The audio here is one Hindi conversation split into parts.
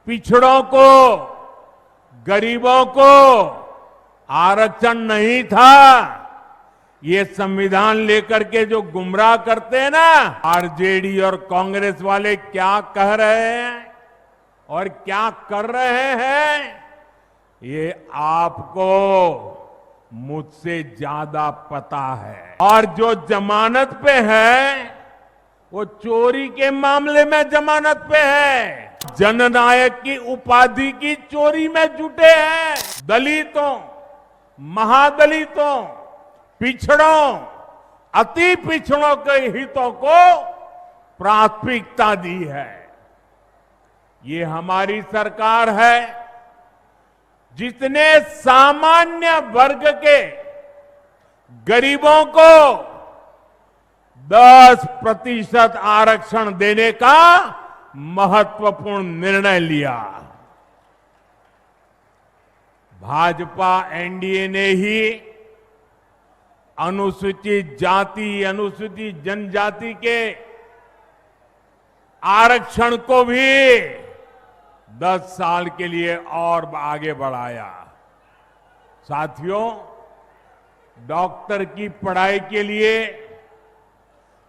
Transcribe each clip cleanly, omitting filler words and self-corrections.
पिछड़ों को, गरीबों को आरक्षण नहीं था। ये संविधान लेकर के जो गुमराह करते हैं ना, आरजेडी और कांग्रेस वाले क्या कह रहे हैं और क्या कर रहे हैं, ये आपको मुझसे ज्यादा पता है। और जो जमानत पे है वो चोरी के मामले में जमानत पे है, जननायक की उपाधि की चोरी में जुटे हैं। दलितों, महादलितों, पिछड़ों, अति पिछड़ों के हितों को प्राथमिकता दी है। ये हमारी सरकार है जितने सामान्य वर्ग के गरीबों को 10% आरक्षण देने का महत्वपूर्ण निर्णय लिया। भाजपा एनडीए ने ही अनुसूचित जाति, अनुसूचित जनजाति के आरक्षण को भी 10 साल के लिए और आगे बढ़ाया। साथियों, डॉक्टर की पढ़ाई के लिए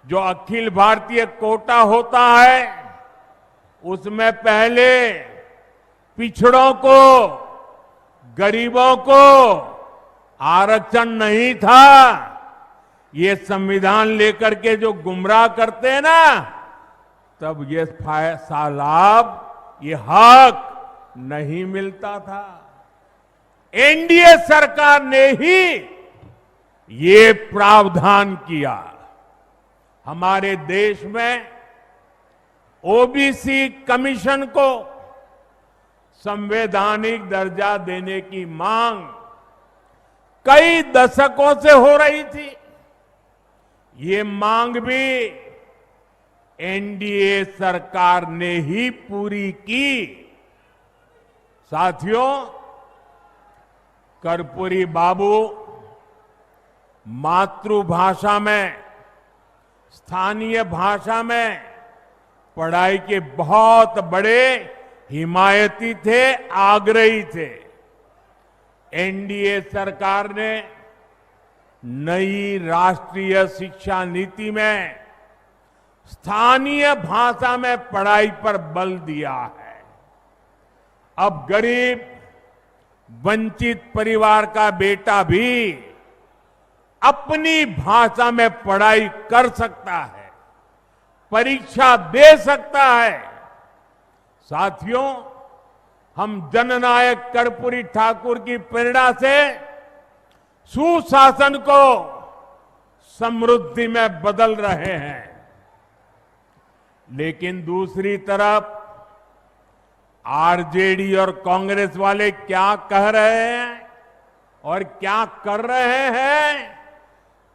जो अखिल भारतीय कोटा होता है, उसमें पहले पिछड़ों को, गरीबों को आरक्षण नहीं था। ये संविधान लेकर के जो गुमराह करते हैं ना, तब ये लाभ, ये हक नहीं मिलता था। एनडीए सरकार ने ही ये प्रावधान किया। हमारे देश में ओबीसी कमीशन को संवैधानिक दर्जा देने की मांग कई दशकों से हो रही थी। ये मांग भी एनडीए सरकार ने ही पूरी की। साथियों, कर्पूरी बाबू मातृभाषा में, स्थानीय भाषा में पढ़ाई के बहुत बड़े हिमायती थे, आग्रही थे। एनडीए सरकार ने नई राष्ट्रीय शिक्षा नीति में स्थानीय भाषा में पढ़ाई पर बल दिया है। अब गरीब, वंचित परिवार का बेटा भी अपनी भाषा में पढ़ाई कर सकता है, परीक्षा दे सकता है। साथियों, हम जननायक कर्पूरी ठाकुर की प्रेरणा से सुशासन को समृद्धि में बदल रहे हैं। लेकिन दूसरी तरफ आरजेडी और कांग्रेस वाले क्या कह रहे हैं और क्या कर रहे हैं,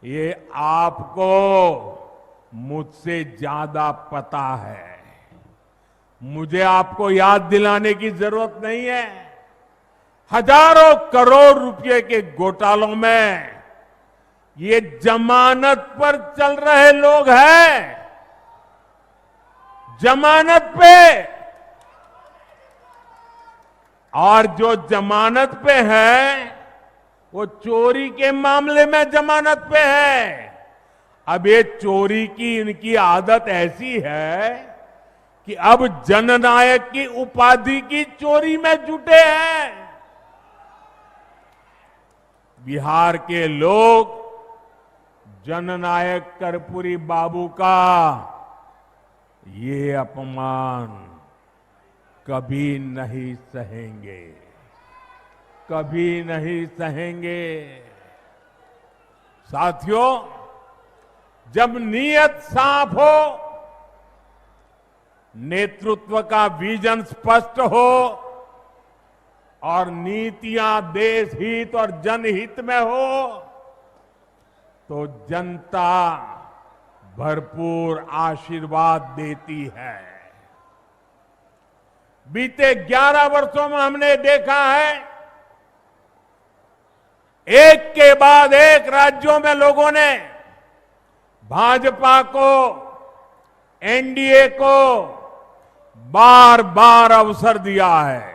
ये आपको मुझसे ज्यादा पता है। मुझे आपको याद दिलाने की जरूरत नहीं है। हजारों करोड़ रुपए के घोटालों में ये जमानत पर चल रहे लोग हैं, जमानत पे। और जो जमानत पे है वो चोरी के मामले में जमानत पे है। अब ये चोरी की इनकी आदत ऐसी है कि अब जननायक की उपाधि की चोरी में जुटे हैं। बिहार के लोग जननायक कर्पूरी बाबू का ये अपमान कभी नहीं सहेंगे, कभी नहीं सहेंगे। साथियों, जब नीयत साफ हो, नेतृत्व का विजन स्पष्ट हो और नीतियां देश हित और जनहित में हो, तो जनता भरपूर आशीर्वाद देती है। बीते 11 वर्षों में हमने देखा है, एक के बाद एक राज्यों में लोगों ने भाजपा को, एनडीए को बार बार अवसर दिया है।